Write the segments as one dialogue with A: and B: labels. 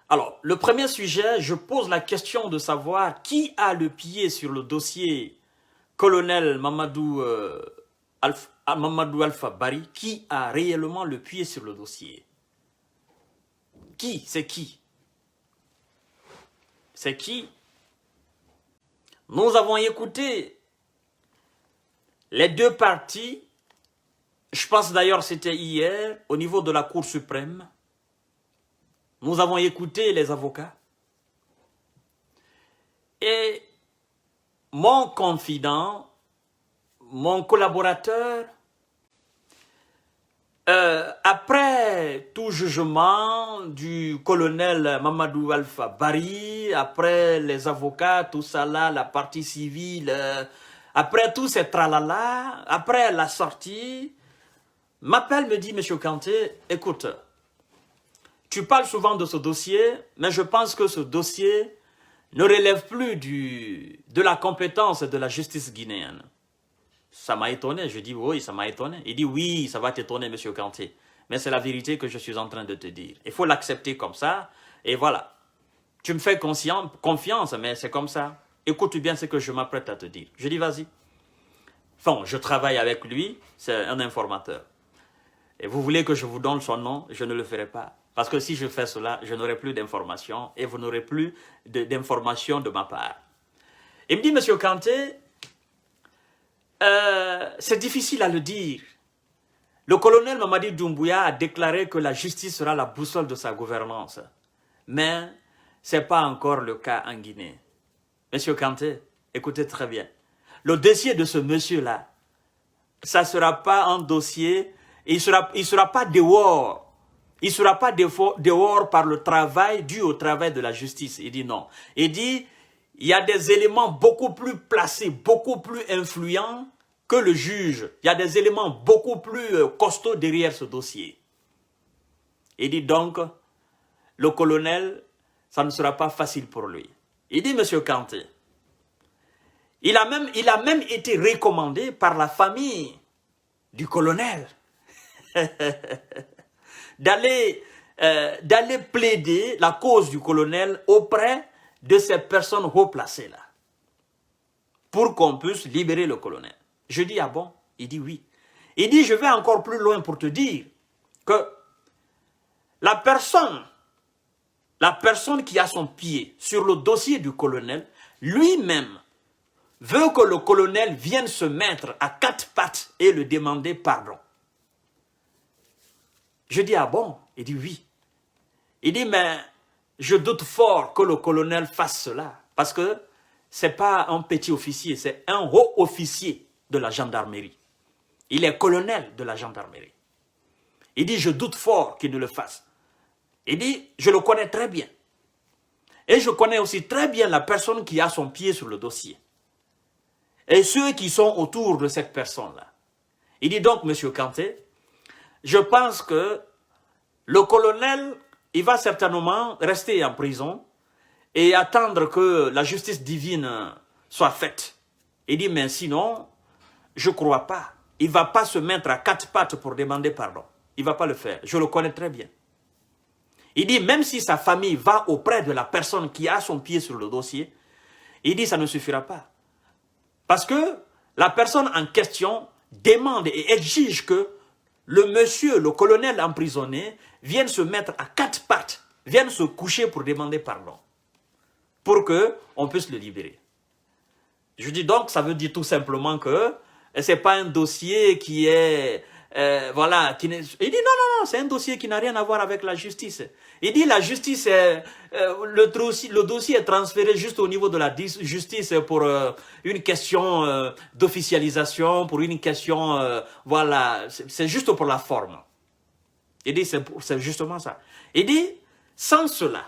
A: Alors, le premier sujet, je pose la question de savoir qui a le pied sur le dossier colonel Mamadou Alpha Bari, qui a réellement le pied sur le dossier. Qui? C'est qui? C'est qui? Nous avons écouté les deux parties, je pense d'ailleurs c'était hier, au niveau de la Cour suprême. Nous avons écouté les avocats. Et mon confident, mon collaborateur, après tout jugement du colonel Mamadou Alpha Bari, après les avocats, tout ça là, la partie civile, après tout ces tralala, après la sortie, m'appelle, me dit, Monsieur Kanté, écoute, tu parles souvent de ce dossier, mais je pense que ce dossier ne relève plus de la compétence de la justice guinéenne. Ça m'a étonné, je dis oui, ça m'a étonné. Il dit oui, ça va t'étonner, Monsieur Kanté. Mais c'est la vérité que je suis en train de te dire. Il faut l'accepter comme ça, et voilà. Tu me fais confiance, mais c'est comme ça. Écoute bien ce que je m'apprête à te dire. Je dis vas-y. Enfin, je travaille avec lui, c'est un informateur. Et vous voulez que je vous donne son nom, je ne le ferai pas. Parce que si je fais cela, je n'aurai plus d'informations et vous n'aurez plus d'informations de ma part. Il me dit, Monsieur Kanté, c'est difficile à le dire. Le colonel Mamadi Doumbouya a déclaré que la justice sera la boussole de sa gouvernance. Mais ce n'est pas encore le cas en Guinée. Monsieur Kanté, écoutez très bien. Le dossier de ce monsieur-là, ça ne sera pas un dossier, il ne sera pas dehors. Il ne sera pas dehors par le travail, dû au travail de la justice. Il dit non. Il dit, il y a des éléments beaucoup plus placés, beaucoup plus influents que le juge. Il y a des éléments beaucoup plus costauds derrière ce dossier. Il dit donc, le colonel, ça ne sera pas facile pour lui. Il dit, Monsieur Kanté, il a même été recommandé par la famille du colonel d'aller plaider la cause du colonel auprès de ces personnes haut placées là, pour qu'on puisse libérer le colonel. Je dis, ah bon? Il dit oui. Il dit, je vais encore plus loin pour te dire que la personne qui a son pied sur le dossier du colonel, lui-même veut que le colonel vienne se mettre à quatre pattes et le demander pardon. Je dis, ah bon? Il dit oui. Il dit, mais je doute fort que le colonel fasse cela, parce que ce n'est pas un petit officier, c'est un haut officier de la gendarmerie. Il est colonel de la gendarmerie. Il dit, je doute fort qu'il ne le fasse. Il dit, je le connais très bien. Et je connais aussi très bien la personne qui a son pied sur le dossier. Et ceux qui sont autour de cette personne-là. Il dit donc, Monsieur Kanté, je pense que le colonel, il va certainement rester en prison et attendre que la justice divine soit faite. Il dit, mais sinon, je ne crois pas. Il ne va pas se mettre à quatre pattes pour demander pardon. Il ne va pas le faire. Je le connais très bien. Il dit, même si sa famille va auprès de la personne qui a son pied sur le dossier, il dit, ça ne suffira pas. Parce que la personne en question demande et exige que le monsieur, le colonel emprisonné, vienne se mettre à quatre pattes, vienne se coucher pour demander pardon, pour qu'on puisse le libérer. Je dis donc, ça veut dire tout simplement que ce n'est pas un dossier qui est... voilà, il dit non, c'est un dossier qui n'a rien à voir avec la justice. Il dit la justice, le dossier est transféré juste au niveau de la justice pour une question d'officialisation, pour une question, voilà, c'est juste pour la forme. Il dit c'est justement ça. Il dit, sans cela,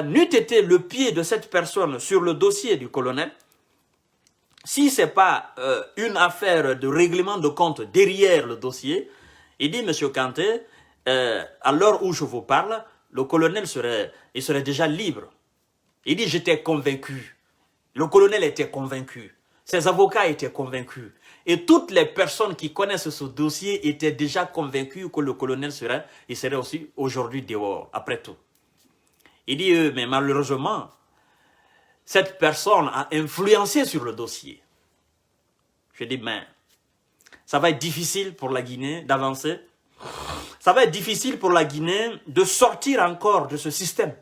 A: n'eût été le pied de cette personne sur le dossier du colonel, si ce n'est pas une affaire de règlement de compte derrière le dossier, il dit, Monsieur Kanté, à l'heure où je vous parle, le colonel serait déjà libre. Il dit, j'étais convaincu. Le colonel était convaincu. Ses avocats étaient convaincus. Et toutes les personnes qui connaissent ce dossier étaient déjà convaincues que le colonel serait aussi aujourd'hui dehors, après tout. Il dit, mais malheureusement, cette personne a influencé sur le dossier. Je dis, mais ça va être difficile pour la Guinée d'avancer. Ça va être difficile pour la Guinée de sortir encore de ce système.